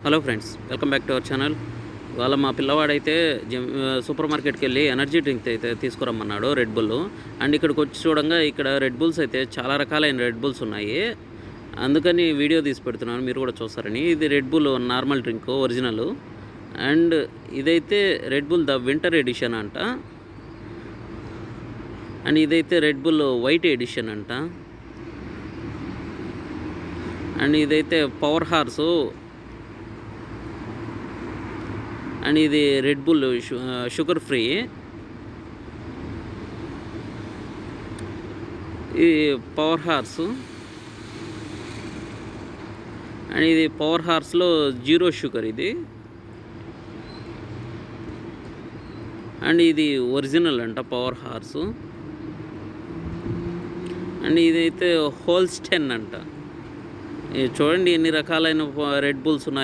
Hello friends, welcome back to our channel. ఇవాళ మా పిల్లవాడైతే super మార్కెట్కి వెళ్ళి ఎనర్జీ డ్రింక్ అయితే తీసుకురమ్మన్నాడు, రెడ్ బుల్. అండ్ ఇక్కడికి వచ్చి చూడంగా ఇక్కడ రెడ్ బుల్స్ అయితే చాలా రకాలైన రెడ్ బుల్స్ ఉన్నాయి. అందుకని వీడియో తీసి పెడుతున్నాను, మీరు కూడా చూస్తారని. ఇది Red Bull normal drink original. And ఇదైతే Red Bull the winter edition అంట. అండ్ ఇదైతే రెడ్ బుల్ వైట్ ఎడిషన్ అంట. అండ్ ఇదైతే పవర్ హార్సు. అండ్ ఇది రెడ్ బుల్ షుగర్ ఫ్రీ. ఇది పవర్ హార్స్. అండ్ ఇది పవర్ హార్స్లో 0 షుగర్ ఇది. అండ్ ఇది ఒరిజినల్ అంట పవర్ హార్స్. అండ్ ఇదైతే హోల్స్టెన్ అంట. చూడండి ఎన్ని రకాలైన రెడ్ బుల్స్ ఉన్నాయి.